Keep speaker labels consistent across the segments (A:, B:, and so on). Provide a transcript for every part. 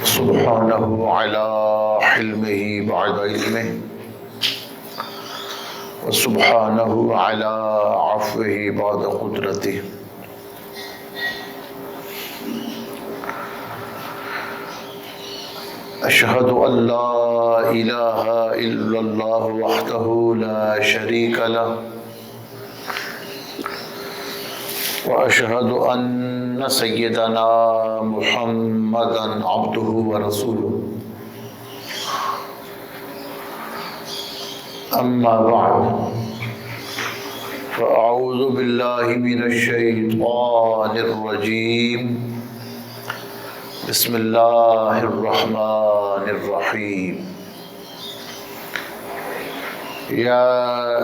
A: سبحانه على حلمه بعد علمه وسبحانه على عفوه بعد قدرته. أشهد أن لا إله إلا الله وحده لا شريك له وأشهد أن سيدنا محمدا عبده ورسوله. أما بعد فأعوذ بالله من الشيطان الرجيم. بسم الله الرحمن الرحيم. يا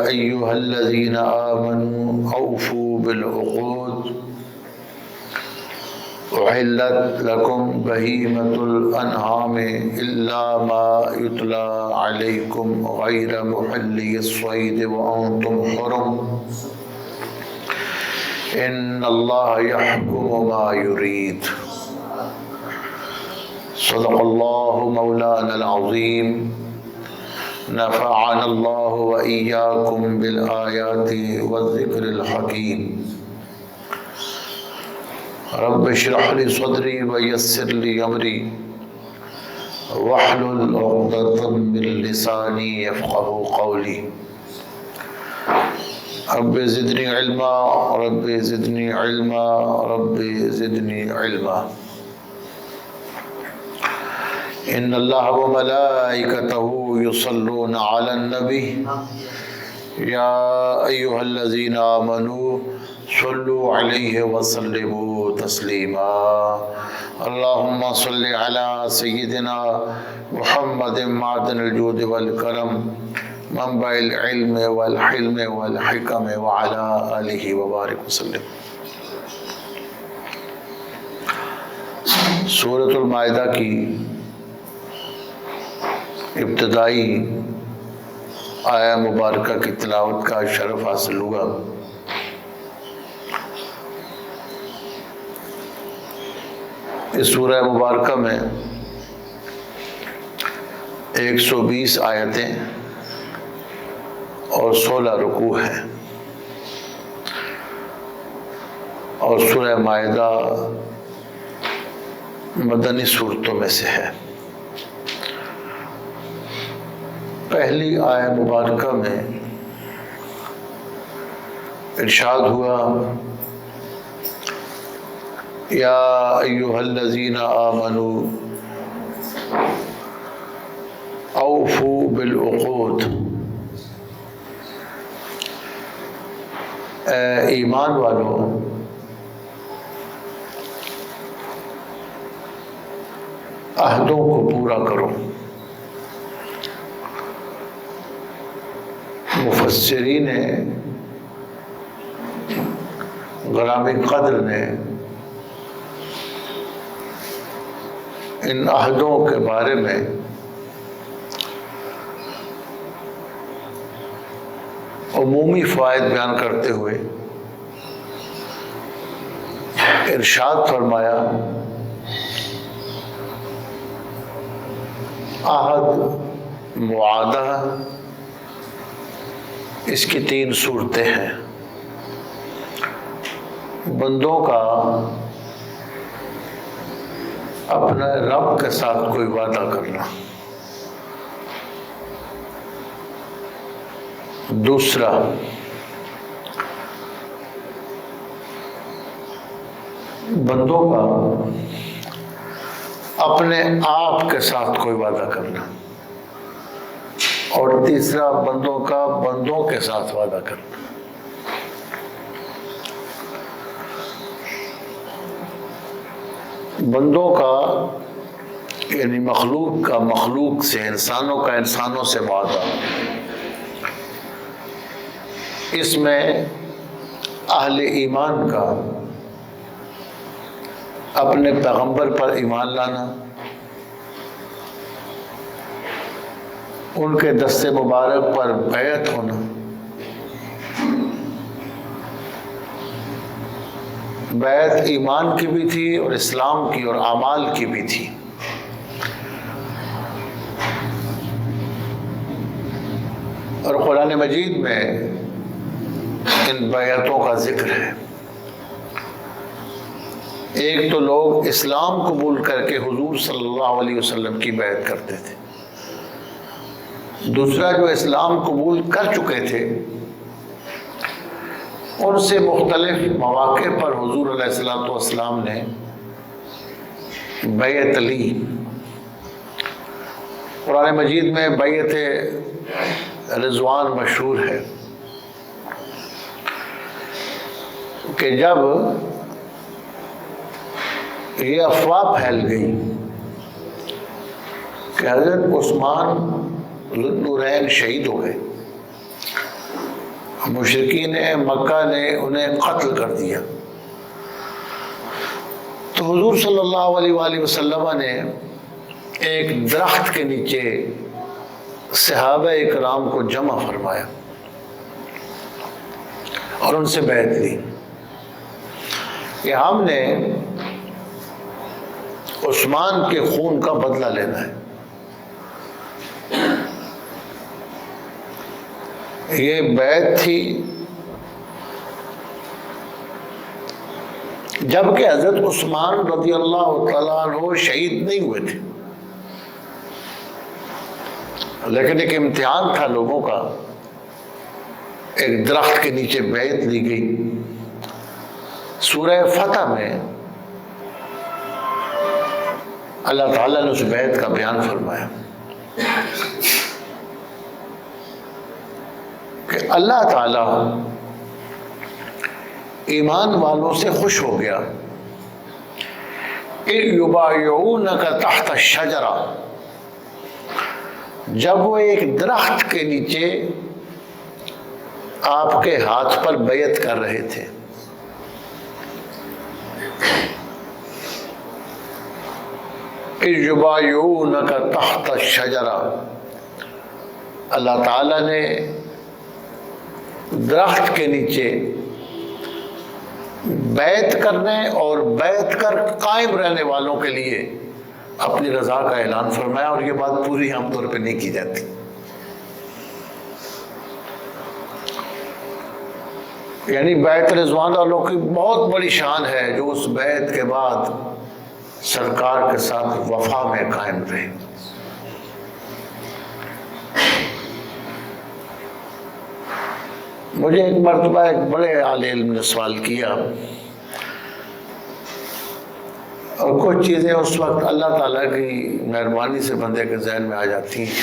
A: أيها الذين آمنوا أوفوا بالعقود أحلت لكم بهيمة الأنعام إلا ما يتلى عليكم غير محلي الصيد وأنتم حرم إن الله يحكم ما يريد. صدق الله مولانا العظيم. نفعنا الله وإياكم بالآيات والذكر الحكيم. رب اشرح لي صدري ويسر لي أمري واحلل عقدة من لساني يفقهوا قولي. رب زدني علما رب زدني علما رب زدني علما. ان اللہ وملائکتہ یصلون علی النبی یا ایھا الذین آمنوا صلوا علیہ وسلموا تسلیما. اللہم صل علی سیدنا محمد معدن الجود والکرم منبع العلم والحلم والحکم وعلی آلہ وبارک وسلم. سورۃ المائدہ کی ابتدائی آیہ مبارکہ کی تلاوت کا شرف حاصل ہوا. اس سورہ مبارکہ میں 120 آیتیں اور 16 رکوع ہیں اور سورہ مائدہ مدنی صورتوں میں سے ہے. پہلی آیہ مبارکہ میں ارشاد ہوا یا ایھا الذین آمنوا اوفوا بالعقود. اے ایمان والو عہدوں کو پورا کرو. مفسرین غلامی قدر نے ان عہدوں کے بارے میں عمومی فوائد بیان کرتے ہوئے ارشاد فرمایا عہد معاہدہ اس کی 3 صورتیں ہیں. بندوں کا اپنے رب کے ساتھ کوئی وعدہ کرنا. دوسرا بندوں کا اپنے آپ کے ساتھ کوئی وعدہ کرنا. اور تیسرا بندوں کا بندوں کے ساتھ وعدہ کرنا. بندوں کا یعنی مخلوق کا مخلوق سے، انسانوں کا انسانوں سے وعدہ. اس میں اہل ایمان کا اپنے پیغمبر پر ایمان لانا، ان کے دست مبارک پر بیعت ہونا، بیعت ایمان کی بھی تھی اور اسلام کی اور اعمال کی بھی تھی. اور قرآن مجید میں ان بیعتوں کا ذکر ہے۔ ایک تو لوگ اسلام قبول کر کے حضور صلی اللہ علیہ وسلم کی بیعت کرتے تھے، دوسرا جو اسلام قبول کر چکے تھے ان سے مختلف مواقع پر حضور علیہ السلام نے بیعت لی۔ قرآن مجید میں بیعت رضوان مشہور ہے کہ جب یہ افواہ پھیل گئی کہ حضرت عثمان ذو النورین شہید ہو گئے، مشرکین مکہ نے انہیں قتل کر دیا، تو حضور صلی اللہ علیہ وآلہ وسلم نے ایک درخت کے نیچے صحابہ اکرام کو جمع فرمایا اور ان سے بیعت لی کہ ہم نے عثمان کے خون کا بدلہ لینا ہے۔ یہ بیعت تھی جبکہ حضرت عثمان رضی اللہ تعالیٰ عنہ شہید نہیں ہوئے تھے، لیکن ایک امتحان تھا لوگوں کا۔ ایک درخت کے نیچے بیعت لی گئی۔ سورہ فتح میں اللہ تعالیٰ نے اس بیعت کا بیان فرمایا کہ اللہ تعالیٰ ایمان والوں سے خوش ہو گیا۔ یبایعونک تحت الشجرہ، جب وہ ایک درخت کے نیچے آپ کے ہاتھ پر بیعت کر رہے تھے۔ یبایعونک تحت الشجرہ، اللہ تعالیٰ نے درخت کے نیچے بیعت کرنے اور بیعت کر قائم رہنے والوں کے لیے اپنی رضا کا اعلان فرمایا، اور یہ بات پوری عام طور پہ نہیں کی جاتی۔ یعنی بیعت رضوان والوں کی بہت بڑی شان ہے جو اس بیعت کے بعد سرکار کے ساتھ وفا میں قائم رہے۔ مجھے ایک مرتبہ ایک بڑے عالم علم نے سوال کیا، اور کچھ چیزیں اس وقت اللہ تعالیٰ کی مہربانی سے بندے کے ذہن میں آ جاتی ہیں۔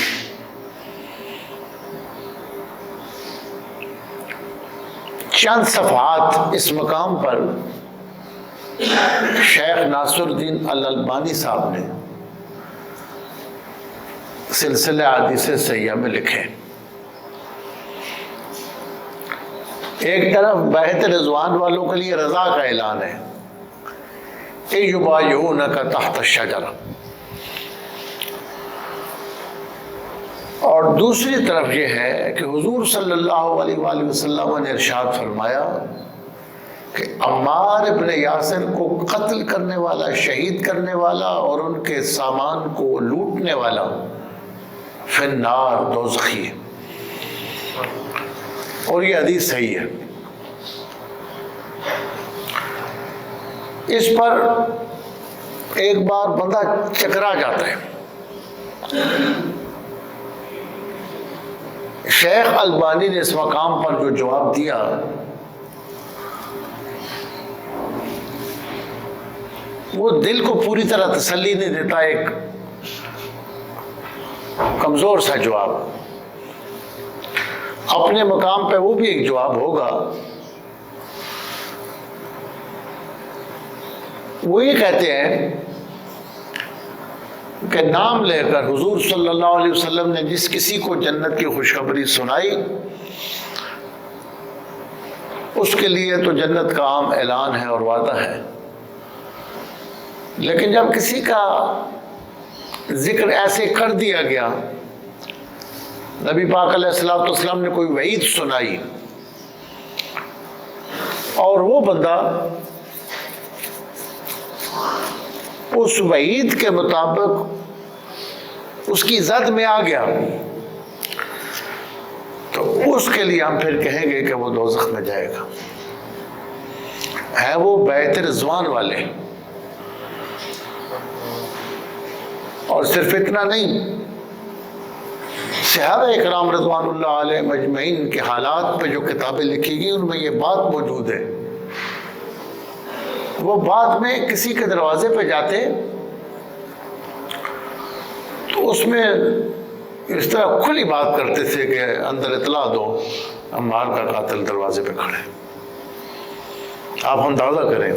A: چند صفحات اس مقام پر شیخ ناصر الدین الالبانی صاحب نے سلسلہ احادیث صحیحہ میں لکھے۔ ایک طرف بیعت رضوان والوں کے لیے رضا کا اعلان ہے کہ یبایعونک تحت الشجرہ، اور دوسری طرف یہ ہے کہ حضور صلی اللہ علیہ وآلہ وسلم نے ارشاد فرمایا کہ عمار ابن یاسر کو قتل کرنے والا، شہید کرنے والا اور ان کے سامان کو لوٹنے والا فی النار دوزخی ہے، اور یہ حدیث صحیح ہے۔ اس پر ایک بار بندہ چکرا جاتا ہے۔ شیخ البانی نے اس مقام پر جو جواب دیا وہ دل کو پوری طرح تسلی نہیں دیتا، ایک کمزور سا جواب۔ اپنے مقام پہ وہ بھی ایک جواب ہوگا، وہ یہ کہتے ہیں کہ نام لے کر حضور صلی اللہ علیہ وسلم نے جس کسی کو جنت کی خوشخبری سنائی اس کے لیے تو جنت کا عام اعلان ہے اور وعدہ ہے، لیکن جب کسی کا ذکر ایسے کر دیا گیا، نبی پاک علیہ السلام نے کوئی وعید سنائی اور وہ بندہ اس وعید کے مطابق اس کی زد میں آ گیا، تو اس کے لیے ہم پھر کہیں گے کہ وہ دوزخ میں جائے گا. ہے وہ بیت رضوان والے. اور صرف اتنا نہیں، صحابہ اکرام رضوان اللہ علیہ مجمعین کے حالات پہ جو کتابیں لکھی گئی ان میں یہ بات موجود ہے. وہ بعد میں کسی کے دروازے پہ جاتے تو اس میں اس طرح کھلی بات کرتے تھے کہ اندر اطلاع دو عمار کا قاتل دروازے پہ کھڑے. آپ اندازہ کریں.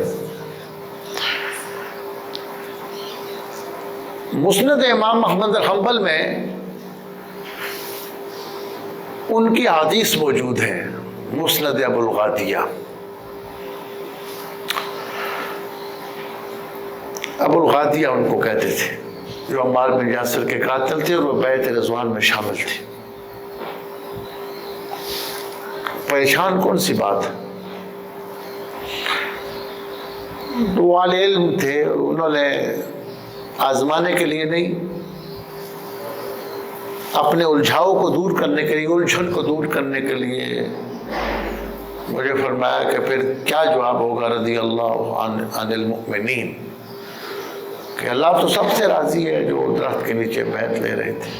A: مسند امام احمد بن حنبل میں ان کی حدیث موجود ہے. مسند ابو الغادیہ. ابو الغادیہ ان کو کہتے تھے، جو عمار بن یاسر کے قاتل تھے اور وہ بیعت رضوان میں شامل تھے. پریشان کون سی بات ہے؟ دو اہل علم تھے، انہوں نے آزمانے کے لیے نہیں، اپنے الجھاؤ کو دور کرنے کے لیے، الجھن کو دور کرنے کے لیے مجھے فرمایا کہ پھر کیا جواب ہوگا رضی اللہ عن المؤمنین، کہ اللہ تو سب سے راضی ہے جو درخت کے نیچے بیعت لے رہے تھے.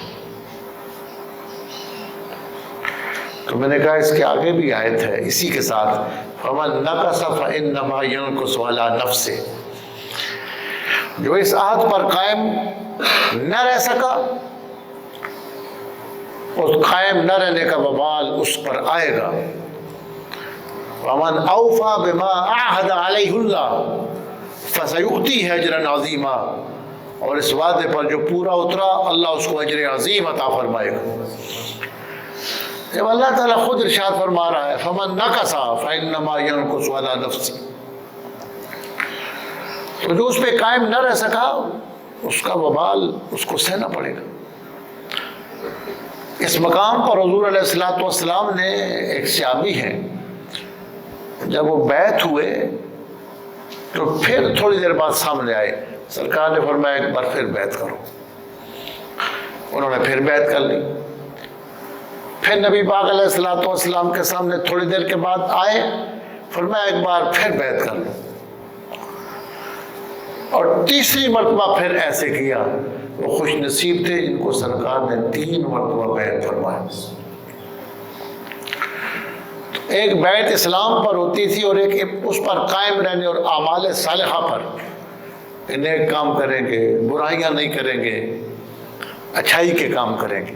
A: تو میں نے کہا اس کے آگے بھی آیت ہے اسی کے ساتھ، فَمَن نَقَصَ فَإِنَّمَا يَنْقُصُ عَلَىٰ نَفْسِهِ، جو اس عہد پر قائم نہ رہ سکا اس قائم نہ رہنے کا وبال اس پر آئے گا. وَمَنْ أَوْفَى بِمَا عَاهَدَ عَلَيْهُ اللَّهُ فَسَيُؤْتِيهِ أَجْرًا عَظِيمًا، اور اس وعدے پر جو پورا اترا اللہ اس کو اجر عظیم عطا فرمائے گا. جب اللہ تعالیٰ خود ارشاد فرما رہا ہے فَمَن نَقَصَ فَإِنَّمَا يَنْقُصُ عَلَىٰ نَفْسِهِ، تو جو اس پہ قائم نہ رہ سکا اس کا وبال اس کو سہنا پڑے گا. اس مقام پر حضور علیہ السلام نے ایک صحابی ہیں، جب وہ بیعت ہوئے تو پھر تھوڑی دیر بعد سامنے آئے. سرکار نے فرمایا ایک بار پھر بیعت کرو. انہوں نے پھر بیعت کر لی. پھر نبی پاک علیہ السلام کے سامنے تھوڑی دیر کے بعد آئے، فرمایا ایک بار پھر بیعت کر لو. اور تیسری مرتبہ پھر ایسے کیا. وہ خوش نصیب تھے جن کو سرکار نے 3 مرتبہ بیعت فرمایا. ایک بیعت اسلام پر ہوتی تھی اور ایک اس پر قائم رہنے اور اعمال صالحہ پر، کہ نیک کام کریں گے، برائیاں نہیں کریں گے، اچھائی کے کام کریں گے.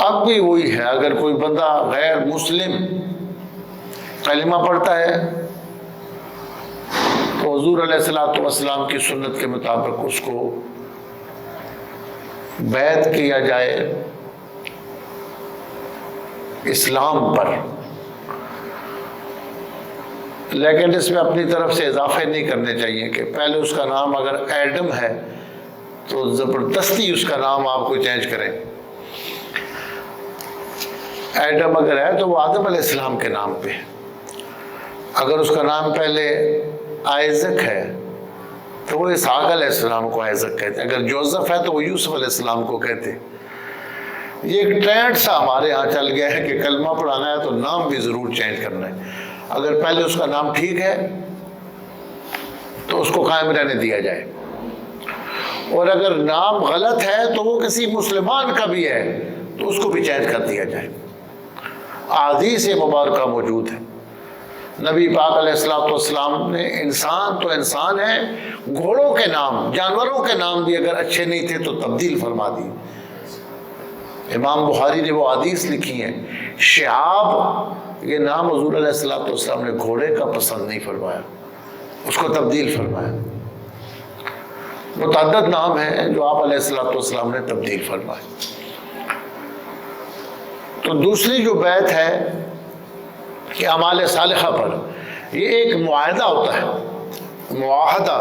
A: اب بھی وہی ہے، اگر کوئی بندہ غیر مسلم کلمہ پڑھتا ہے تو حضور علیہ السلام کی سنت کے مطابق اس کو بیعت کیا جائے اسلام پر، لیکن اس میں اپنی طرف سے اضافے نہیں کرنے چاہیے کہ پہلے اس کا نام اگر ایڈم ہے تو زبردستی اس کا نام آپ کو چینج کریں. ایڈم اگر ہے تو وہ آدم علیہ السلام کے نام پہ. اگر اس کا نام پہلے آئزک ہے تو وہ اسحاق علیہ السلام کو آئزک کہتے. اگر جوزف ہے تو وہ یوسف علیہ السلام کو کہتے. یہ ایک ٹرینڈ سا ہمارے ہاں چل گیا ہے کہ کلمہ پڑھانا ہے تو نام بھی ضرور چینج کرنا ہے. اگر پہلے اس کا نام ٹھیک ہے تو اس کو قائم رہنے دیا جائے، اور اگر نام غلط ہے تو وہ کسی مسلمان کا بھی ہے تو اس کو بھی چینج کر دیا جائے. احادیث مبارکہ موجود ہے. نبی پاک علیہ السلام نے انسان تو انسان ہے، گھوڑوں کے نام، جانوروں کے نام بھی اگر اچھے نہیں تھے تو تبدیل فرما دی. امام بخاری نے وہ حدیث لکھی ہیں. شہاب یہ نام حضور علیہ السلام نے گھوڑے کا پسند نہیں فرمایا، اس کو تبدیل فرمایا. متعدد نام ہیں جو آپ علیہ السلام نے تبدیل فرمائے. تو دوسری جو بیعت ہے کہ اعمال صالحہ پر، یہ ایک معاہدہ ہوتا ہے، معاہدہ،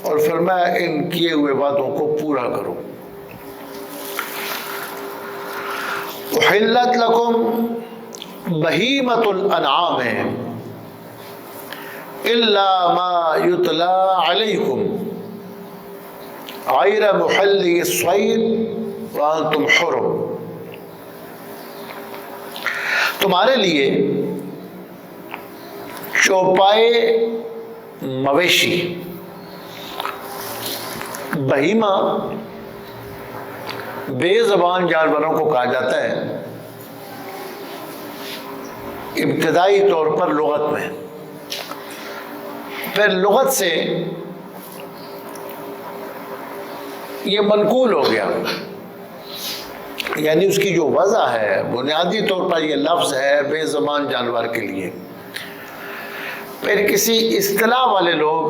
A: اور فرمایا ان کیے ہوئے وعدوں کو پورا کرو. احلت لکم بہیمۃ الانعام الا ما یتلی علیکم غیر محلی الصید وانتم حرم. تمہارے لیے چوپائے مویشی، بہیمہ بے زبان جانوروں کو کہا جاتا ہے ابتدائی طور پر لغت میں، پھر لغت سے یہ منقول ہو گیا، یعنی اس کی جو وضع ہے بنیادی طور پر یہ لفظ ہے بے زبان جانور کے لیے، پھر کسی اصطلاح والے لوگ،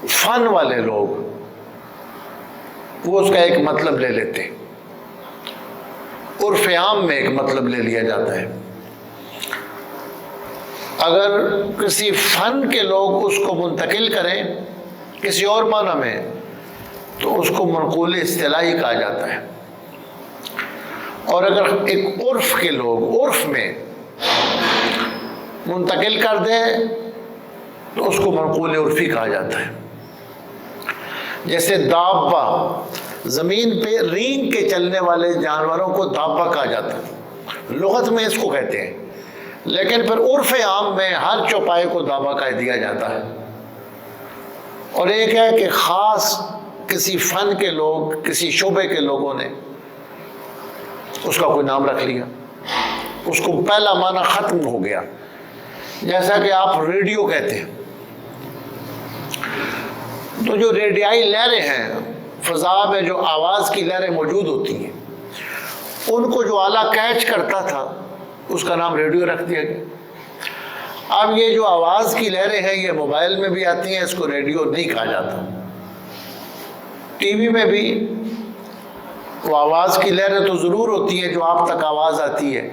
A: فن والے لوگ وہ اس کا ایک مطلب لے لیتے، عرف عام میں ایک مطلب لے لیا جاتا ہے۔ اگر کسی فن کے لوگ اس کو منتقل کریں کسی اور معنی میں تو اس کو منقول اصطلاحی کہا جاتا ہے، اور اگر ایک عرف کے لوگ عرف میں منتقل کر دیں تو اس کو منقول عرفی کہا جاتا ہے۔ جیسے دابہ، زمین پہ رینگ کے چلنے والے جانوروں کو دابہ کہا جاتا ہے، لغت میں اس کو کہتے ہیں، لیکن پھر عرف عام میں ہر چوپائے کو دابہ کہہ دیا جاتا ہے۔ اور ایک ہے کہ خاص کسی فن کے لوگ، کسی شعبے کے لوگوں نے اس کا کوئی نام رکھ لیا، اس کو پہلا معنی ختم ہو گیا، جیسا کہ آپ ریڈیو کہتے ہیں، تو جو ریڈیائی لہریں ہیں، فضا میں جو آواز کی لہریں موجود ہوتی ہیں، ان کو جو آلہ کیچ کرتا تھا اس کا نام ریڈیو رکھ دیا گیا۔ اب یہ جو آواز کی لہریں ہیں یہ موبائل میں بھی آتی ہیں، اس کو ریڈیو نہیں کہا جاتا۔ ٹی وی میں بھی وہ آواز کی لہریں تو ضرور ہوتی ہے جو آپ تک آواز آتی ہے،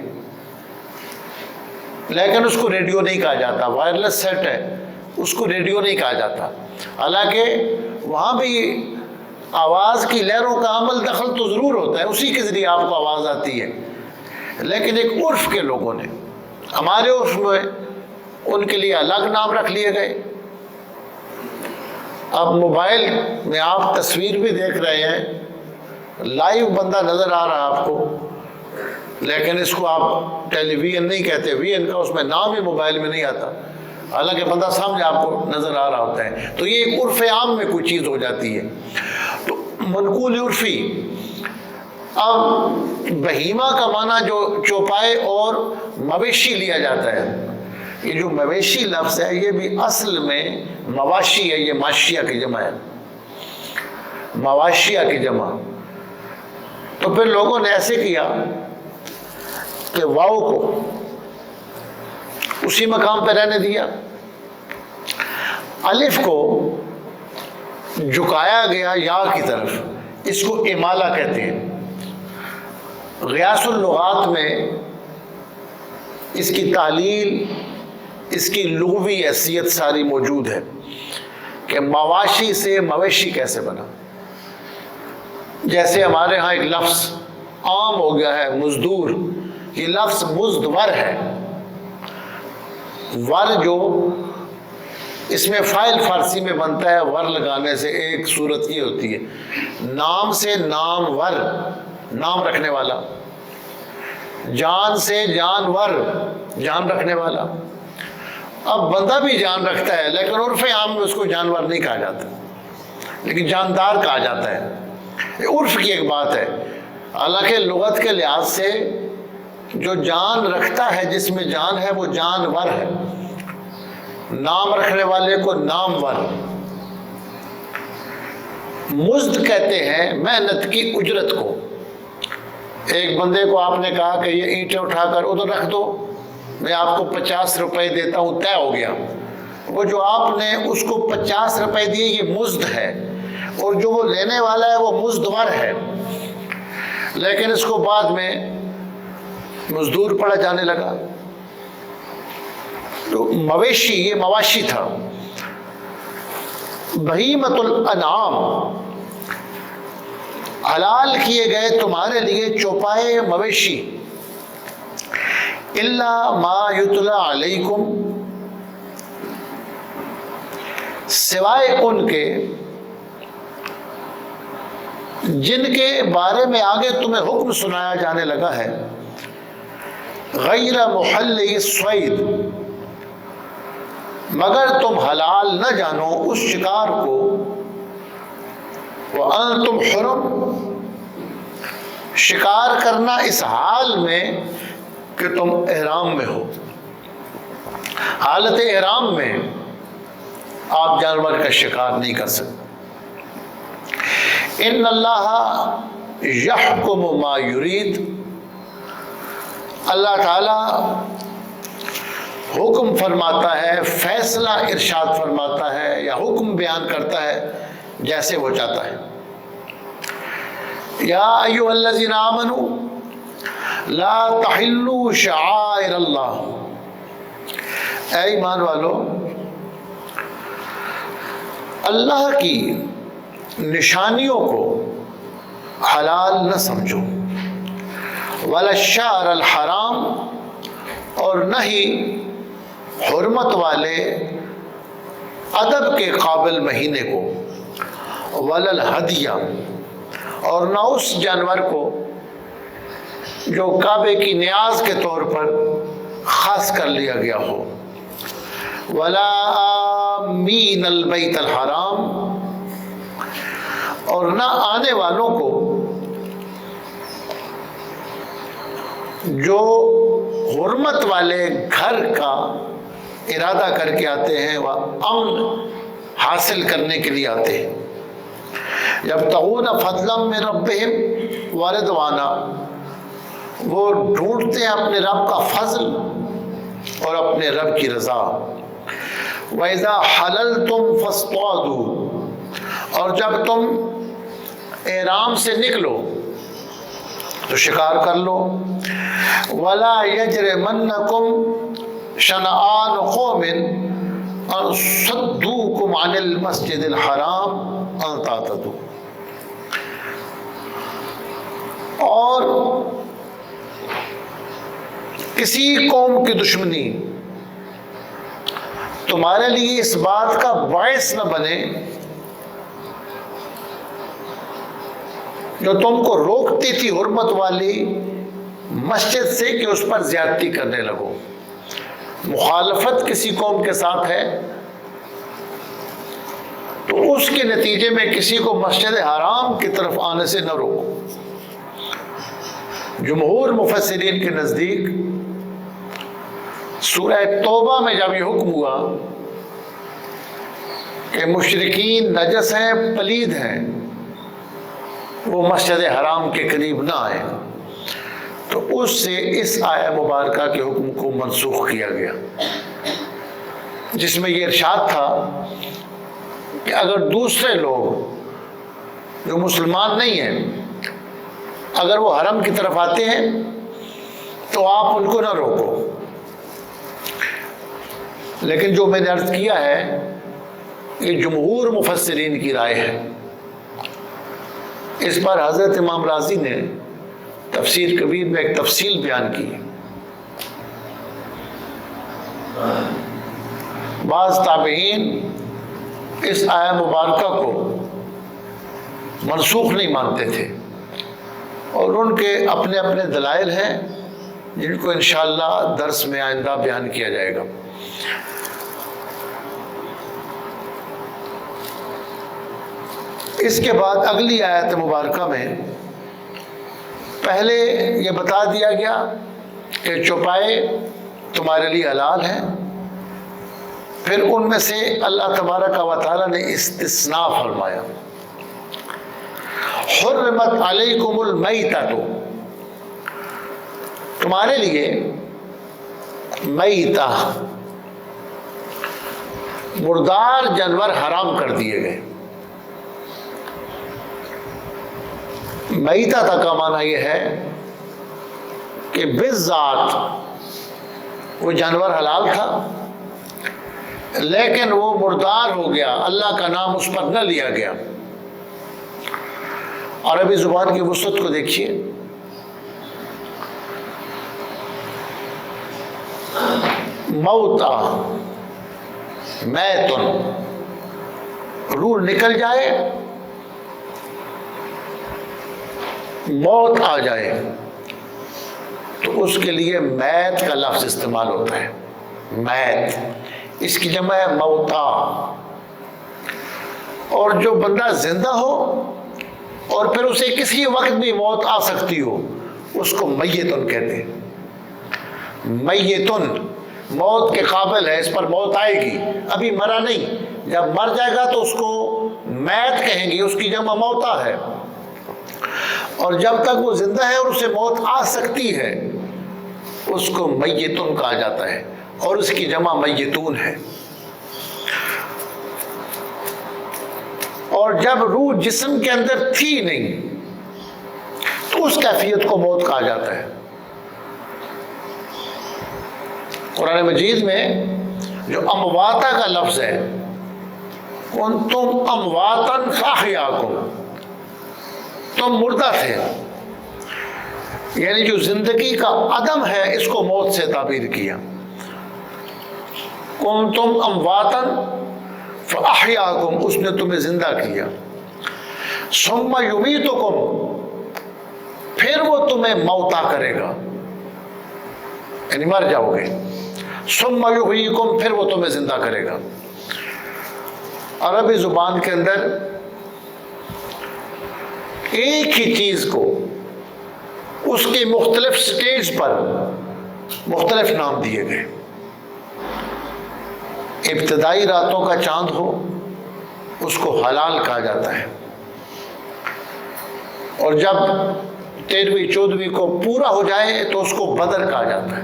A: لیکن اس کو ریڈیو نہیں کہا جاتا۔ وائرلیس سیٹ ہے، اس کو ریڈیو نہیں کہا جاتا، حالانکہ وہاں بھی آواز کی لہروں کا عمل دخل تو ضرور ہوتا ہے، اسی کے ذریعے آپ کو آواز آتی ہے، لیکن ایک عرف کے لوگوں نے، ہمارے عرف میں ان کے لیے الگ نام رکھ لیے گئے۔ اب موبائل میں آپ تصویر بھی دیکھ رہے ہیں، لائیو بندہ نظر آ رہا آپ کو، لیکن اس کو آپ ٹیلی ویژن نہیں کہتے، ویژن کا اس میں نام ہی موبائل میں نہیں آتا، حالانکہ بندہ سامنے آپ کو نظر آ رہا ہوتا ہے۔ تو یہ ایک عرف عام میں کوئی چیز ہو جاتی ہے، تو منقول عرفی۔ اب بہیمہ کا معنی جو چوپائے اور مویشی لیا جاتا ہے، یہ جو مویشی لفظ ہے یہ بھی اصل میں مواشی ہے، یہ ماشیہ کی جمع ہے، مواشیہ کی جمع۔ تو پھر لوگوں نے ایسے کیا کہ واو کو اسی مقام پہ رہنے دیا، الف کو جھکایا گیا یا کی طرف، اس کو امالہ کہتے ہیں۔ غیاث اللغات میں اس کی تعلیل، اس کی لغوی حیثیت ساری موجود ہے کہ مواشی سے مویشی کیسے بنا۔ جیسے ہمارے ہاں ایک لفظ عام ہو گیا ہے مزدور، یہ لفظ مزدور ہے، ور جو اس میں فاعل فارسی میں بنتا ہے ور لگانے سے، ایک صورت یہ ہوتی ہے نام سے نام ور، نام رکھنے والا، جان سے جانور، جان رکھنے والا۔ اب بندہ بھی جان رکھتا ہے لیکن عرف عام میں اس کو جانور نہیں کہا جاتا، لیکن جاندار کہا جاتا ہے، یہ عرف کی ایک بات ہے۔ حالانکہ لغت کے لحاظ سے جو جان رکھتا ہے، جس میں جان ہے، وہ جانور ہے، نام رکھنے والے کو نامور۔ مزد کہتے ہیں محنت کی اجرت کو۔ ایک بندے کو آپ نے کہا کہ یہ اینٹیں اٹھا کر ادھر رکھ دو، میں آپ کو 50 روپے دیتا ہوں، طے ہو گیا۔ وہ جو آپ نے اس کو 50 روپے دیے یہ مزد ہے، اور جو وہ لینے والا ہے وہ مزدور ہے، لیکن اس کو بعد میں مزدور پڑھا جانے لگا۔ تو مویشی، یہ مواشی تھا۔ بہیمۃ الانعام، حلال کیے گئے تمہارے لیے چوپائے مویشی، الا ما یتلا علیکم، سوائے ان کے جن کے بارے میں آگے تمہیں حکم سنایا جانے لگا ہے، غیر محل الصید، مگر تم حلال نہ جانو اس شکار کو، وانتم حرم، شکار کرنا اس حال میں کہ تم احرام میں ہو، حالت احرام میں آپ جانور کا شکار نہیں کر سکتے۔ ان اللہ یحکم ما یرید، اللہ تعالی حکم فرماتا ہے، فیصلہ ارشاد فرماتا ہے یا حکم بیان کرتا ہے جیسے وہ چاہتا ہے۔ یا ایھا الذین آمنوا لا تحلوا شعائر اللہ، اے ایمان والو اللہ کی نشانیوں کو حلال نہ سمجھو، ولا الشہر الحرام، اور نہ ہی حرمت والے ادب کے قابل مہینے کو، ولا الہدیہ، اور نہ اس جانور کو جو کعبے کی نیاز کے طور پر خاص کر لیا گیا ہو، ولا آمین البیت الحرام، اور نہ آنے والوں کو جو حرمت والے گھر کا ارادہ کر کے آتے ہیں، وہ امن حاصل کرنے کے لیے آتے ہیں، یبتغون فضلا من ربہم ورضوانا، وہ ڈھونڈتے ہیں اپنے رب کا فضل اور اپنے رب کی رضا۔ وَإِذَا حَلَلْتُمْ فَاصْطَادُوا، اور جب تم احرام سے نکلو تو شکار کر لو۔ وَلَا يَجْرِمَنَّكُمْ شَنَآنُ قَوْمٍ أَن صَدُّوكُمْ عَنِ الْمَسْجِدِ الْحَرَامِ أَن تَعْتَدُوا، اور کسی قوم کی دشمنی تمہارے لیے اس بات کا باعث نہ بنے جو تم کو روکتی تھی حرمت والی مسجد سے کہ اس پر زیادتی کرنے لگو۔ مخالفت کسی قوم کے ساتھ ہے تو اس کے نتیجے میں کسی کو مسجد حرام کی طرف آنے سے نہ روکو۔ جمہور مفسرین کے نزدیک سورہ توبہ میں جب یہ حکم ہوا کہ مشرکین نجس ہیں، پلید ہیں، وہ مسجد حرام کے قریب نہ آئیں، تو اس سے اس آیہ مبارکہ کے حکم کو منسوخ کیا گیا، جس میں یہ ارشاد تھا کہ اگر دوسرے لوگ جو مسلمان نہیں ہیں اگر وہ حرم کی طرف آتے ہیں تو آپ ان کو نہ روکو۔ لیکن جو میں نے عرض کیا ہے یہ جمہور مفسرین کی رائے ہے، اس پر حضرت امام رازی نے تفسیر کبیر میں ایک تفصیل بیان کی۔ بعض تابعین اس آیہ مبارکہ کو منسوخ نہیں مانتے تھے، اور ان کے اپنے اپنے دلائل ہیں جن کو انشاءاللہ درس میں آئندہ بیان کیا جائے گا۔ اس کے بعد اگلی آیت مبارکہ میں پہلے یہ بتا دیا گیا کہ چوپائے تمہارے لیے حلال ہیں، پھر ان میں سے اللہ تبارک و تعالیٰ نے استثناء فرمایا، حرمت علیکم المیتۃ، تمہارے لیے میتہ مردار جانور حرام کر دیے گئے۔ میتہ کا معنی یہ ہے کہ بالذات وہ جانور حلال تھا لیکن وہ مردار ہو گیا، اللہ کا نام اس پر نہ لیا گیا۔ عربی زبان کی وسعت کو دیکھیے، موتا میتن، روح نکل جائے، موت آ جائے، تو اس کے لیے میت کا لفظ استعمال ہوتا ہے، میت، اس کی جمع ہے موتا۔ اور جو بندہ زندہ ہو اور پھر اسے کسی وقت بھی موت آ سکتی ہو، اس کو میتن کہتے ہیں۔ میتن موت کے قابل ہے، اس پر موت آئے گی، ابھی مرا نہیں، جب مر جائے گا تو اس کو میت کہیں گے، اس کی جمع موتا ہے۔ اور جب تک وہ زندہ ہے اور اسے موت آ سکتی ہے، اس کو میتن کہا جاتا ہے، اور اس کی جمع میتون ہے۔ اور جب روح جسم کے اندر تھی نہیں تو اس کیفیت کو موت کہا جاتا ہے۔ قرآن مجید میں جو امواتا کا لفظ ہے، کنتم امواتن فاحیاکم، تم مردہ تھے، یعنی جو زندگی کا عدم ہے اس کو موت سے تعبیر کیا۔ کنتم امواتن فاحیاکم، اس نے تمہیں زندہ کیا۔ ثم یمیتکم، پھر وہ تمہیں موتا کرے گا، یعنی مر جاؤ گے۔ ثم یحییکم، پھر وہ تمہیں زندہ کرے گا۔ عربی زبان کے اندر ایک ہی چیز کو اس کے مختلف سٹیج پر مختلف نام دیے گئے۔ ابتدائی راتوں کا چاند ہو اس کو حلال کہا جاتا ہے، اور جب 13ویں 14ویں کو پورا ہو جائے تو اس کو بدر کہا جاتا ہے،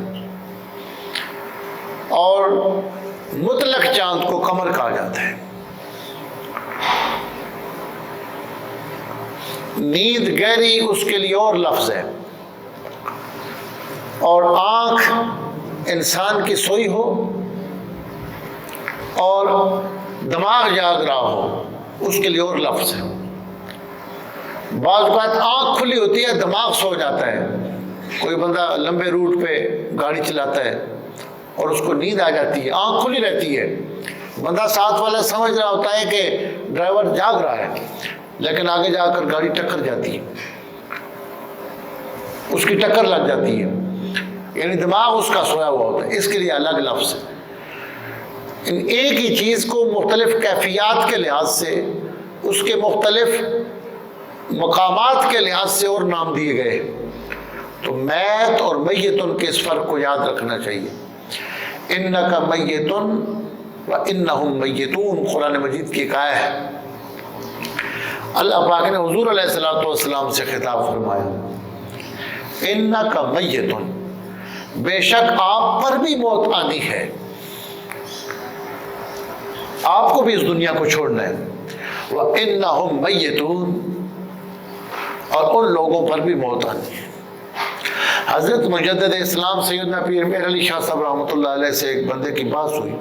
A: اور مطلق چاند کو قمر کہا جاتا ہے۔ نیند گہری اس کے لیے اور لفظ ہے، اور آنکھ انسان کی سوئی ہو اور دماغ جاگ رہا ہو اس کے لیے اور لفظ ہے۔ بعض اوقات آنکھ کھلی ہوتی ہے، دماغ سو جاتا ہے، کوئی بندہ لمبے روٹ پہ گاڑی چلاتا ہے اور اس کو نیند آ جاتی ہے، آنکھ کھلی رہتی ہے، بندہ ساتھ والا سمجھ رہا ہوتا ہے کہ ڈرائیور جاگ رہا ہے، لیکن آگے جا کر گاڑی ٹکر جاتی ہے، اس کی ٹکر لگ جاتی ہے، یعنی دماغ اس کا سویا ہوا ہوتا ہے، اس کے لیے الگ لفظ ہے۔ ایک ہی چیز کو مختلف کیفیات کے لحاظ سے، اس کے مختلف مقامات کے لحاظ سے اور نام دیے گئے، تو میت اور میتن کے اس فرق کو یاد رکھنا چاہیے۔ انک میتن وانہم میتون، قرآن مجید کی ایک آیت ہے۔ اللہ پاک نے حضور علیہ الصلوۃ والسلام سے خطاب فرمایا، انک میتن، بے شک آپ پر بھی موت آنی ہے، آپ کو بھی اس دنیا کو چھوڑنا ہے، وانہم میتون، اور ان لوگوں پر بھی موت آنی ہے۔ حضرت مجدد اسلام سیدنا پیر میر علی شاہ صاحب رحمۃ اللہ علیہ سے ایک بندے کی بات ہوئی،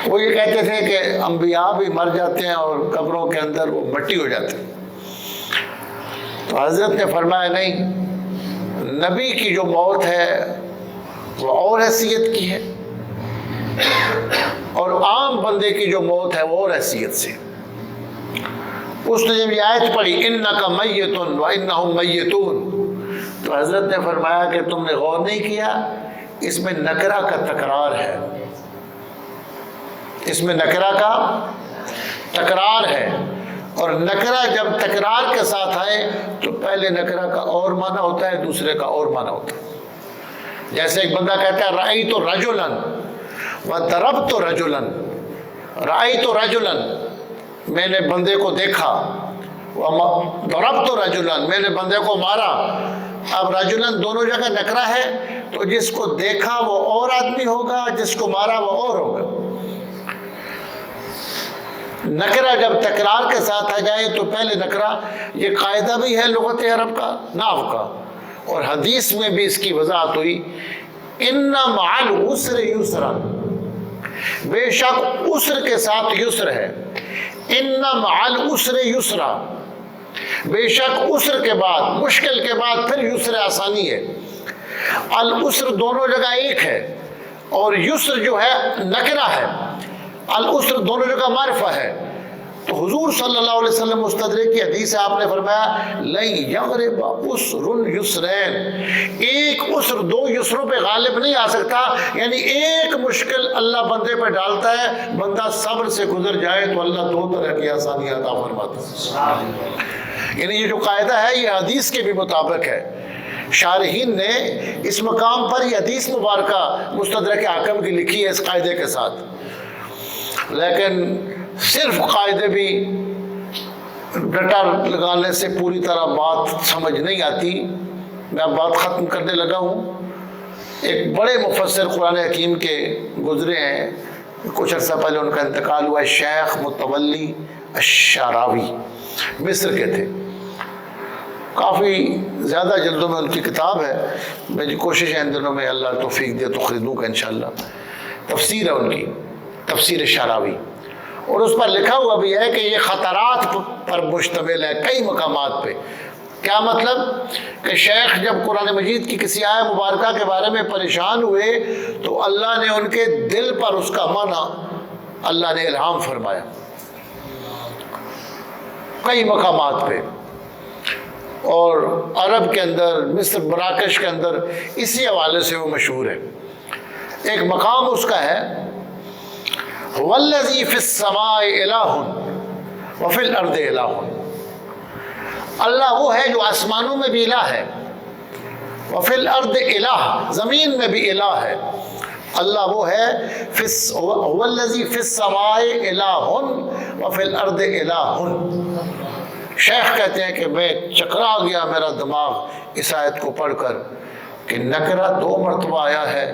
A: وہ یہ کہتے تھے کہ انبیاء بھی مر جاتے ہیں اور قبروں کے اندر وہ مٹی ہو جاتے ہیں، تو حضرت نے فرمایا نہیں، نبی کی جو موت ہے وہ اور حیثیت کی ہے، اور عام بندے کی جو موت ہے وہ اور حیثیت سے۔ اس نے جب یہ آیت پڑھی انک میت وانہم میتون، تو حضرت نے فرمایا کہ تم نے غور نہیں کیا، اس میں نکرہ کا تکرار ہے، اس میں نکرہ کا تکرار ہے، اور نکرہ جب تکرار کے ساتھ آئے تو پہلے نکرہ کا اور معنی ہوتا ہے، دوسرے کا اور معنی ہوتا ہے۔ جیسے ایک بندہ کہتا ہے رأیت رجلا وضربت رجلا، رأیت رجلا، میں نے بندے کو دیکھا، ضربت رجلا، میں نے بندے کو مارا۔ اب رجلن دونوں جگہ نکرہ ہے، تو جس کو دیکھا وہ اور آدمی ہوگا، جس کو مارا وہ اور ہوگا۔ نکرہ جب تکرار کے ساتھ آ جائے تو پہلے نکرہ، یہ قاعدہ بھی ہے لغت عرب کا، نحو کا، اور حدیث میں بھی اس کی وضاحت ہوئی، ان مع العسر یسرا، بے شک عسر کے ساتھ یسر ہے، ان مع العسر یسرا، بے شک عسر کے بعد، مشکل کے بعد پھر یسر آسانی ہے۔ العسر دونوں جگہ ایک ہے، اور یسر جو ہے نکرہ ہے، العسر دونوں جگہ معرفہ ہے، تو حضور صلی اللہ علیہ وسلم مستدرک کی حدیث ہے، آپ نے فرمایا لن یغرب عسر یسرین، ایک عسر دو یسروں پہ غالب نہیں آ سکتا، یعنی ایک مشکل اللہ بندے پہ ڈالتا ہے، بندہ صبر سے گزر جائے تو اللہ دو طرح کی آسانیاں عطا فرماتا ہے۔ یعنی یہ جو قاعدہ ہے یہ حدیث کے بھی مطابق ہے۔ شارحین نے اس مقام پر یہ حدیث مبارکہ مستدرک حاکم کی لکھی ہے اس قاعدے کے ساتھ، لیکن صرف قاعدے بھی ڈٹا لگانے سے پوری طرح بات سمجھ نہیں آتی۔ میں اب بات ختم کرنے لگا ہوں۔ ایک بڑے مفسر قرآن حکیم کے گزرے ہیں، کچھ عرصہ پہلے ان کا انتقال ہوا، شیخ متولی الشعراوی، مصر کے تھے، کافی زیادہ جلدوں میں ان کی کتاب ہے، میری کوشش ہے ان دنوں میں اللہ توفیق دے تو خریدوں گا انشاءاللہ۔ تفسیر ہے ان کی، تفسیر شعراوی، اور اس پر لکھا ہوا بھی ہے کہ یہ خطرات پر مشتمل ہے کئی مقامات پہ۔ کیا مطلب؟ کہ شیخ جب قرآن مجید کی کسی آیہ مبارکہ کے بارے میں پریشان ہوئے تو اللہ نے ان کے دل پر اس کا معنی اللہ نے الہام فرمایا کئی مقامات پہ، اور عرب کے اندر، مصر مراکش کے اندر اسی حوالے سے وہ مشہور ہے۔ ایک مقام اس کا ہے وَالَّذِي فِي السَّمَاءِ إِلَٰهٌ وَفِي الْأَرْضِ إِلَٰهٌ، اللہ وہ ہے جو آسمانوں میں بھی الہ ہے، وَفِي الْأَرْضِ إِلَٰهٌ، زمین میں بھی الہ ہے۔ اللہ وہ ہے وَالَّذِي فِي السَّمَاءِ إِلَٰهٌ وَفِي الْأَرْضِ إِلَٰهٌ۔ شیخ کہتے ہیں کہ میں چکرا گیا میرا دماغ اس آیت کو پڑھ کر کہ نکرہ دو مرتبہ آیا ہے،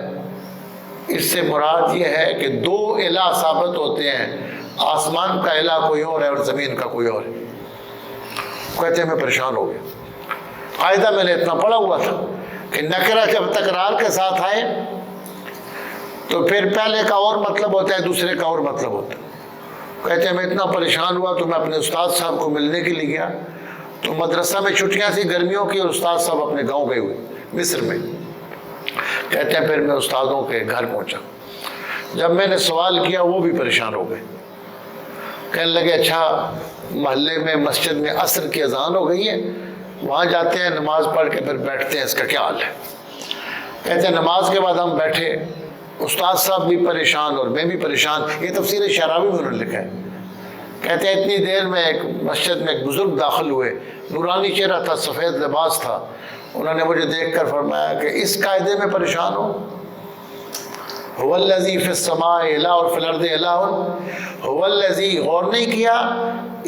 A: اس سے مراد یہ ہے کہ دو الہ ثابت ہوتے ہیں، آسمان کا الہ کوئی اور ہے اور زمین کا کوئی اور ہے۔ کہتے ہیں میں پریشان ہو گیا، قاعدہ میں نے اتنا پڑھا ہوا تھا کہ نکرہ جب تکرار کے ساتھ آئے تو پھر پہلے کا اور مطلب ہوتا ہے، دوسرے کا اور مطلب ہوتا ہے۔ کہتے ہیں میں اتنا پریشان ہوا تو میں اپنے استاد صاحب کو ملنے کے لیے گیا، تو مدرسہ میں چھٹیاں تھیں گرمیوں کی اور استاد صاحب اپنے گاؤں گئے ہوئے مصر میں۔ کہتے ہیں پھر میں استادوں کے گھر پہنچا، جب میں نے سوال کیا وہ بھی پریشان ہو گئے، کہنے لگے اچھا محلے میں مسجد میں عصر کی اذان ہو گئی ہے، وہاں جاتے ہیں نماز پڑھ کے پھر بیٹھتے ہیں، اس کا کیا حال ہے؟ کہتے ہیں نماز کے بعد ہم بیٹھے، استاد صاحب بھی پریشان اور میں بھی پریشان۔ یہ تفسیر شعراوی میں انہوں نے لکھا ہے۔ کہتے ہیں اتنی دیر میں ایک مسجد میں ایک بزرگ داخل ہوئے، نورانی چہرہ تھا، سفید لباس تھا، انہوں نے مجھے دیکھ کر فرمایا کہ اس قاعدے میں پریشان ہو، هو الذی فی السماء الہ اور فی الارض الہ، هو الذی، غور نہیں کیا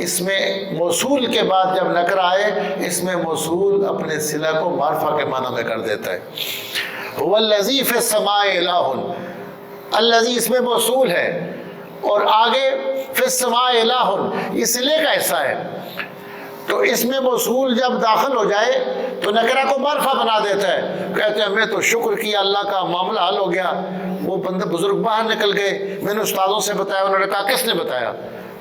A: اس میں موصول کے بعد جب نکرہ آئے اس میں موصول اپنے صلہ کو معرفہ کے معنی میں کر دیتا ہے۔ هو الذی فی السماء الہ، الذی اس میں موصول ہے، اور آگے فی السماء الہ یہ صلے کا حصہ ہے، تو اس میں موصول جب داخل ہو جائے تو نکرہ کو معرفہ بنا دیتا ہے۔ کہتے ہیں میں تو شکر کیا، اللہ کا معاملہ حل ہو گیا۔ وہ بندہ بزرگ باہر نکل گئے، میں نے استادوں سے بتایا، انہوں نے کہا کس نے بتایا؟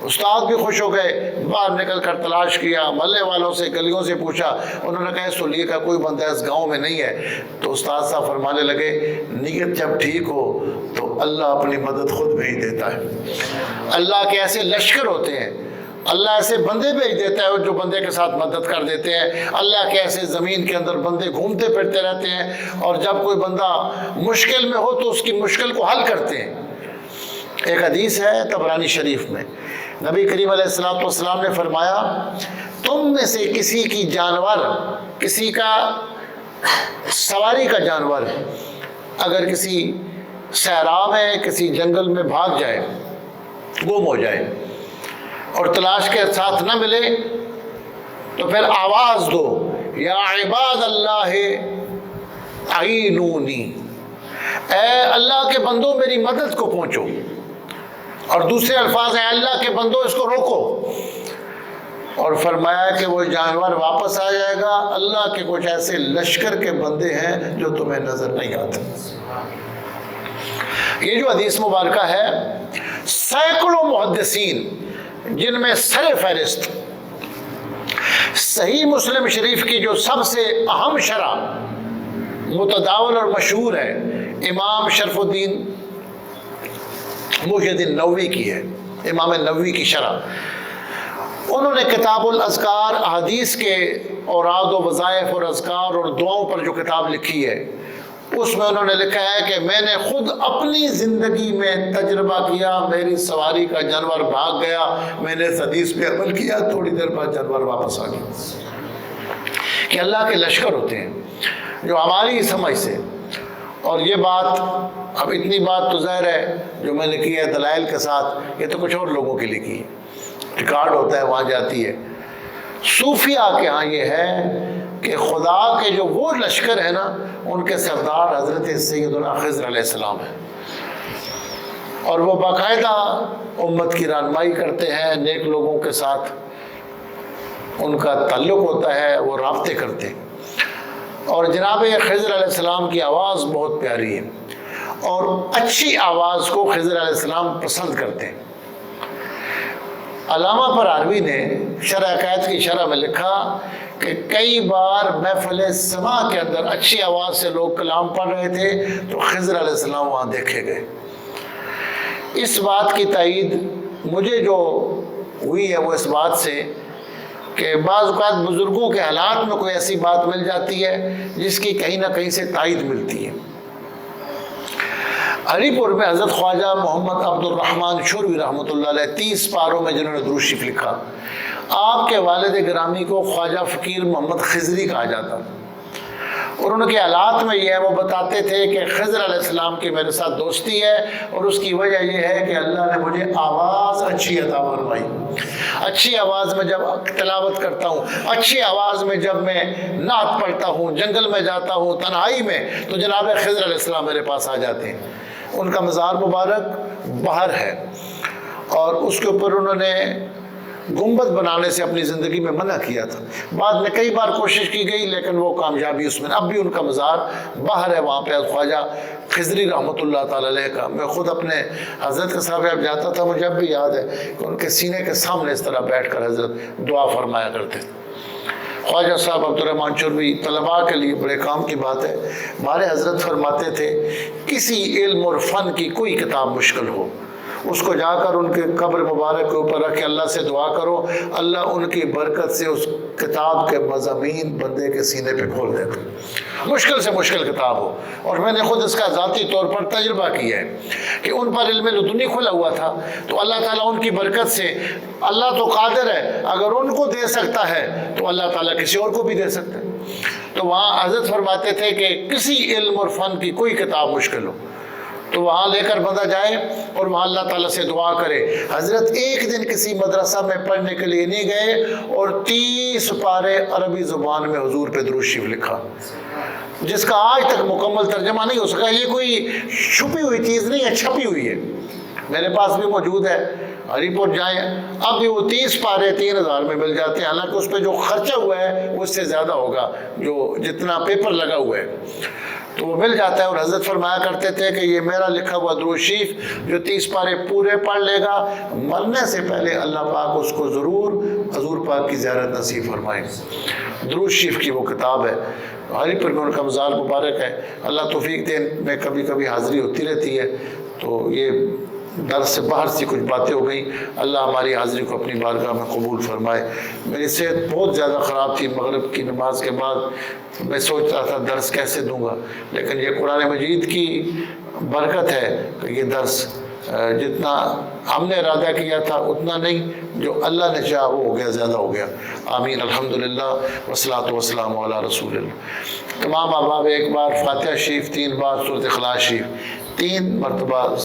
A: استاد بھی خوش ہو گئے، باہر نکل کر تلاش کیا، محلے والوں سے گلیوں سے پوچھا، انہوں نے کہا سلیے کا کوئی بندہ اس گاؤں میں نہیں ہے۔ تو استاد صاحب فرمانے لگے نیت جب ٹھیک ہو تو اللہ اپنی مدد خود بھیج دیتا ہے۔ اللہ کے ایسے لشکر ہوتے ہیں، اللہ ایسے بندے بھیج دیتا ہے جو بندے کے ساتھ مدد کر دیتے ہیں۔ اللہ کے ایسے زمین کے اندر بندے گھومتے پھرتے رہتے ہیں، اور جب کوئی بندہ مشکل میں ہو تو اس کی مشکل کو حل کرتے ہیں۔ ایک حدیث ہے طبرانی شریف میں، نبی کریم علیہ الصلوۃ والسلام نے فرمایا تم میں سے کسی کی جانور، کسی کا سواری کا جانور اگر کسی صحرا میں کسی جنگل میں بھاگ جائے، گم ہو جائے اور تلاش کے ساتھ نہ ملے تو پھر آواز دو یا عباد اللہ اعینونی، اے اللہ کے بندوں میری مدد کو پہنچو، اور دوسرے الفاظ ہیں اللہ کے بندوں اس کو روکو، اور فرمایا کہ وہ جانور واپس آ جائے گا۔ اللہ کے کچھ ایسے لشکر کے بندے ہیں جو تمہیں نظر نہیں آتے۔ یہ جو حدیث مبارکہ ہے، سینکڑوں محدثین جن میں سر فہرست صحیح مسلم شریف کی جو سب سے اہم شرح متداول اور مشہور ہے، امام شرف الدین محی الدین نووی کی ہے، امام نووی کی شرح، انہوں نے کتاب الاذکار، احادیث کے اوراد و وظائف اور اذکار اور دعاؤں پر جو کتاب لکھی ہے، اس میں انہوں نے لکھا ہے کہ میں نے خود اپنی زندگی میں تجربہ کیا، میری سواری کا جانور بھاگ گیا، میں نے اس حدیث پہ عمل کیا، تھوڑی دیر بعد جانور واپس آ گیا۔ کہ اللہ کے لشکر ہوتے ہیں جو ہماری سمجھ سے، اور یہ بات اب اتنی بات تو ظاہر ہے جو میں نے کی ہے دلائل کے ساتھ، یہ تو کچھ اور لوگوں کے لیے کی ہے، ریکارڈ ہوتا ہے وہاں جاتی ہے۔ صوفیاء کے ہاں یہ ہے کہ خدا کے جو وہ لشکر ہیں نا، ان کے سردار حضرت سیدنا خضر علیہ السلام ہیں، اور وہ باقاعدہ امت کی رہنمائی کرتے ہیں، نیک لوگوں کے ساتھ ان کا تعلق ہوتا ہے، وہ رابطے کرتے ہیں۔ اور جناب خضر علیہ السلام کی آواز بہت پیاری ہے، اور اچھی آواز کو خضر علیہ السلام پسند کرتے ہیں۔ علامہ پراروی نے شرح عقائد کی شرح میں لکھا کہ کئی بار محفل سماع کے اندر اچھی آواز سے لوگ کلام پڑھ رہے تھے تو خضر علیہ السلام وہاں دیکھے گئے۔ اس بات کی تائید مجھے جو ہوئی ہے وہ اس بات سے کہ بعض اوقات بزرگوں کے حالات میں کوئی ایسی بات مل جاتی ہے جس کی کہیں نہ کہیں سے تائید ملتی ہے۔ ہری پور میں حضرت خواجہ محمد عبد الرحمن شوروی رحمۃ اللہ علیہ 30 پاروں میں جنہوں نے درود شریف لکھا، آپ کے والد گرامی کو خواجہ فقیر محمد خضری کہا جاتا، اور ان کے حالات میں یہ ہے، وہ بتاتے تھے کہ خضر علیہ السلام کی میرے ساتھ دوستی ہے، اور اس کی وجہ یہ ہے کہ اللہ نے مجھے آواز اچھی عطا فرمائی۔ اچھی آواز میں جب تلاوت کرتا ہوں، اچھی آواز میں جب میں نعت پڑھتا ہوں، جنگل میں جاتا ہوں تنہائی میں، تو جناب خضر علیہ السلام میرے پاس آ جاتے ہیں۔ ان کا مزار مبارک باہر ہے، اور اس کے اوپر انہوں نے گنبد بنانے سے اپنی زندگی میں منع کیا تھا۔ بعد میں کئی بار کوشش کی گئی لیکن وہ کامیابی اس میں، اب بھی ان کا مزار باہر ہے وہاں پہ خواجہ خضری رحمۃ اللہ تعالیٰ علیہ کا۔ میں خود اپنے حضرت کے ساتھ جب جاتا تھا، مجھے اب بھی یاد ہے کہ ان کے سینے کے سامنے اس طرح بیٹھ کر حضرت دعا فرمایا کرتے تھے۔ خواجہ صاحب عبد الرحمن شوروی طلباء کے لیے بڑے کام کی بات ہے، ہمارے حضرت فرماتے تھے کسی علم اور فن کی کوئی کتاب مشکل ہو، اس کو جا کر ان کے قبر مبارک کے اوپر رکھ کے اللہ سے دعا کرو، اللہ ان کی برکت سے اس کتاب کے مضامین بندے کے سینے پہ کھول دے گا، مشکل سے مشکل کتاب ہو۔ اور میں نے خود اس کا ذاتی طور پر تجربہ کیا ہے کہ ان پر علم لدنی کھلا ہوا تھا، تو اللہ تعالیٰ ان کی برکت سے، اللہ تو قادر ہے، اگر ان کو دے سکتا ہے تو اللہ تعالیٰ کسی اور کو بھی دے سکتا ہے۔ تو وہاں حضرت فرماتے تھے کہ کسی علم اور فن کی کوئی کتاب مشکل ہو تو وہاں لے کر بندہ جائے اور وہاں اللہ تعالیٰ سے دعا کرے۔ حضرت ایک دن کسی مدرسہ میں پڑھنے کے لیے نہیں گئے اور 30 پارے عربی زبان میں حضور پہ درود شریف لکھا، جس کا آج تک مکمل ترجمہ نہیں ہو سکا۔ یہ کوئی چھپی ہوئی چیز نہیں ہے، چھپی ہوئی ہے، میرے پاس بھی موجود ہے۔ ہری پور جائیں، اب بھی وہ 30 پارے 3000 میں مل جاتے ہیں، حالانکہ اس پہ جو خرچہ ہوا ہے وہ اس سے زیادہ ہوگا جو جتنا پیپر لگا ہوا ہے، تو وہ مل جاتا ہے۔ اور حضرت فرمایا کرتے تھے کہ یہ میرا لکھا ہوا درود شریف جو 30 پارے پورے پڑھ لے گا، مرنے سے پہلے اللہ پاک اس کو ضرور حضور پاک کی زیارت نصیب فرمائیں۔ درود شریف کی وہ کتاب ہے، ہری پور میں ان کا مزار مبارک ہے۔ اللہ توفیق دے، میں کبھی کبھی حاضری ہوتی رہتی ہے، تو یہ درس سے باہر سے کچھ باتیں ہو گئیں، اللہ ہماری حاضری کو اپنی بارگاہ میں قبول فرمائے۔ میری صحت بہت زیادہ خراب تھی، مغرب کی نماز کے بعد میں سوچ رہا تھا درس کیسے دوں گا، لیکن یہ قرآن مجید کی برکت ہے کہ یہ درس جتنا ہم نے ارادہ کیا تھا اتنا نہیں، جو اللہ نے چاہا وہ ہو گیا، زیادہ ہو گیا۔ آمین، الحمدللہ، والصلاۃ والسلام علی رسول اللہ۔ تمام احباب ایک بار فاتحہ شریف، 3 بار سورۃ اخلاص شریف، 3 مرتبہ